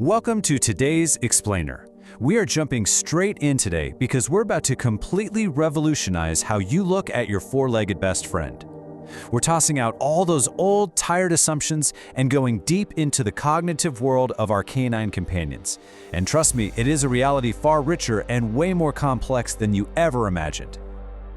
Welcome to today's Explainer. We are jumping straight in today because we're about to completely revolutionize how you look at your four-legged best friend. We're tossing out all those old, tired assumptions and going deep into the cognitive world of our canine companions. And trust me, it is a reality far richer and way more complex than you ever imagined.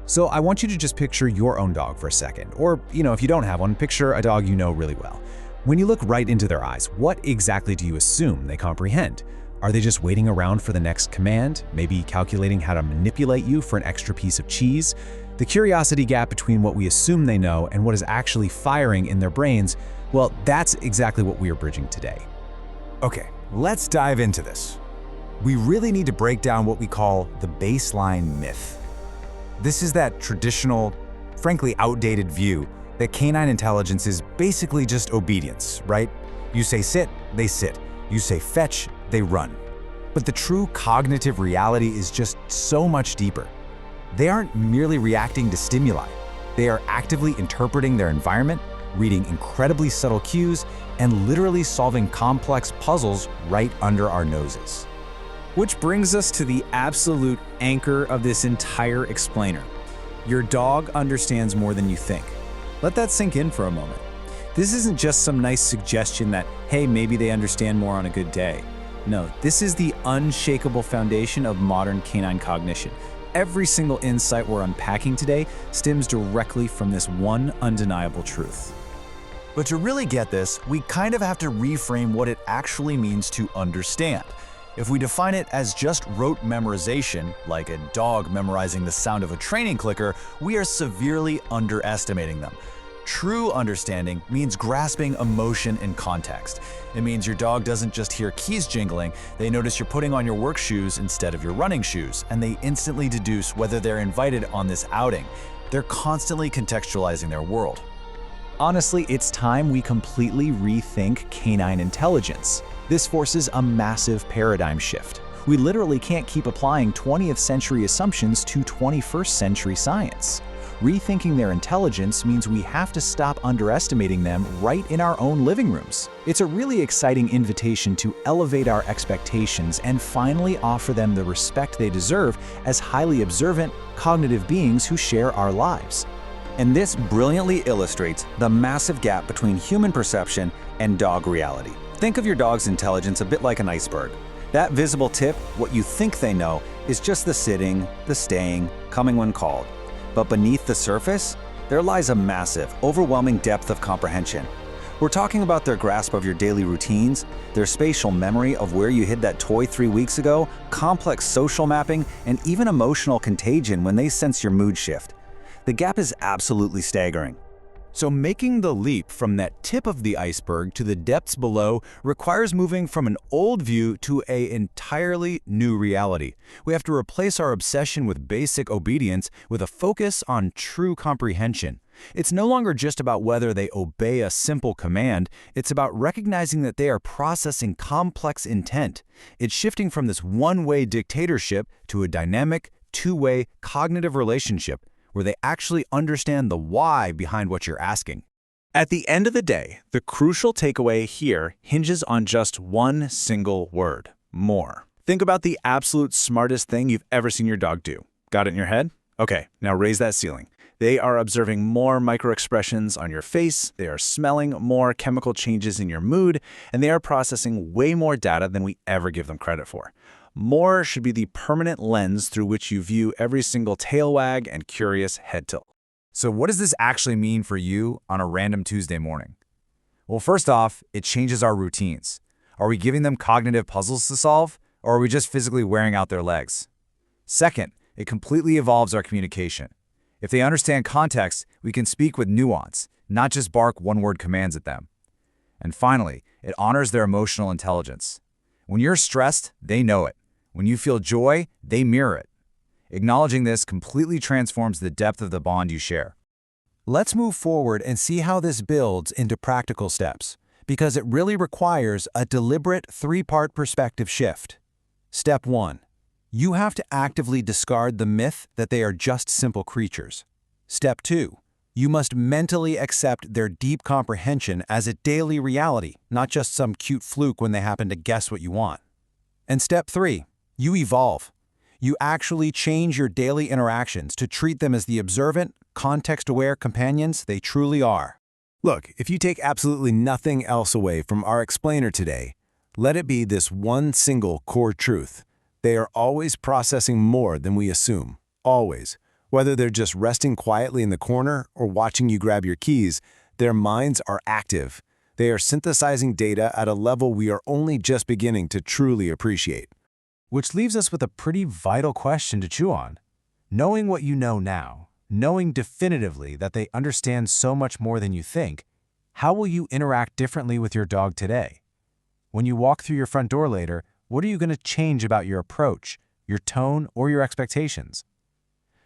So I want you to just picture your own dog for a second. Or, if you don't have one, picture a dog you know really well. When you look right into their eyes, what exactly do you assume they comprehend? Are they just waiting around for the next command, maybe calculating how to manipulate you for an extra piece of cheese? The curiosity gap between what we assume they know and what is actually firing in their brains, well, that's exactly what we are bridging today. Okay, let's dive into this. We really need to break down what we call the baseline myth. This is that traditional, frankly outdated view that canine intelligence is basically just obedience, right? You say sit, they sit. You say fetch, they run. But the true cognitive reality is just so much deeper. They aren't merely reacting to stimuli. They are actively interpreting their environment, reading incredibly subtle cues, and literally solving complex puzzles right under our noses. Which brings us to the absolute anchor of this entire explainer. Your dog understands more than you think. Let that sink in for a moment. This isn't just some nice suggestion that, hey, maybe they understand more on a good day. No, this is the unshakable foundation of modern canine cognition. Every single insight we're unpacking today stems directly from this one undeniable truth. But to really get this, we kind of have to reframe what it actually means to understand. If we define it as just rote memorization, like a dog memorizing the sound of a training clicker, we are severely underestimating them. True understanding means grasping emotion and context. It means your dog doesn't just hear keys jingling, they notice you're putting on your work shoes instead of your running shoes, and they instantly deduce whether they're invited on this outing. They're constantly contextualizing their world. Honestly, it's time we completely rethink canine intelligence. This forces a massive paradigm shift. We literally can't keep applying 20th century assumptions to 21st century science. Rethinking their intelligence means we have to stop underestimating them right in our own living rooms. It's a really exciting invitation to elevate our expectations and finally offer them the respect they deserve as highly observant, cognitive beings who share our lives. And this brilliantly illustrates the massive gap between human perception and dog reality. Think of your dog's intelligence a bit like an iceberg. That visible tip, what you think they know, is just the sitting, the staying, coming when called. But beneath the surface, there lies a massive, overwhelming depth of comprehension. We're talking about their grasp of your daily routines, their spatial memory of where you hid that toy 3 weeks ago, complex social mapping, and even emotional contagion when they sense your mood shift. The gap is absolutely staggering. So making the leap from that tip of the iceberg to the depths below requires moving from an old view to an entirely new reality. We have to replace our obsession with basic obedience with a focus on true comprehension. It's no longer just about whether they obey a simple command, it's about recognizing that they are processing complex intent. It's shifting from this one-way dictatorship to a dynamic, two-way cognitive relationship, where they actually understand the why behind what you're asking. At the end of the day, the crucial takeaway here hinges on just one single word: more. Think about the absolute smartest thing you've ever seen your dog do. Got it in your head? Okay, now raise that ceiling. They are observing more microexpressions on your face, they are smelling more chemical changes in your mood, and they are processing way more data than we ever give them credit for. More should be the permanent lens through which you view every single tail wag and curious head tilt. So what does this actually mean for you on a random Tuesday morning? Well, first off, it changes our routines. Are we giving them cognitive puzzles to solve, or are we just physically wearing out their legs? Second, it completely evolves our communication. If they understand context, we can speak with nuance, not just bark one-word commands at them. And finally, it honors their emotional intelligence. When you're stressed, they know it. When you feel joy, they mirror it. Acknowledging this completely transforms the depth of the bond you share. Let's move forward and see how this builds into practical steps, because it really requires a deliberate three-part perspective shift. Step 1. You have to actively discard the myth that they are just simple creatures. Step 2. You must mentally accept their deep comprehension as a daily reality, not just some cute fluke when they happen to guess what you want. And step 3, you evolve. You actually change your daily interactions to treat them as the observant, context-aware companions they truly are. Look, if you take absolutely nothing else away from our explainer today, let it be this one single core truth. They are always processing more than we assume. Always. Whether they're just resting quietly in the corner or watching you grab your keys, their minds are active. They are synthesizing data at a level we are only just beginning to truly appreciate. Which leaves us with a pretty vital question to chew on. Knowing what you know now, knowing definitively that they understand so much more than you think, how will you interact differently with your dog today? When you walk through your front door later, what are you going to change about your approach, your tone, or your expectations?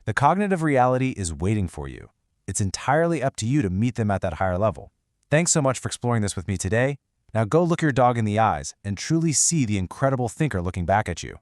The cognitive reality is waiting for you. It's entirely up to you to meet them at that higher level. Thanks so much for exploring this with me today. Now go look your dog in the eyes and truly see the incredible thinker looking back at you.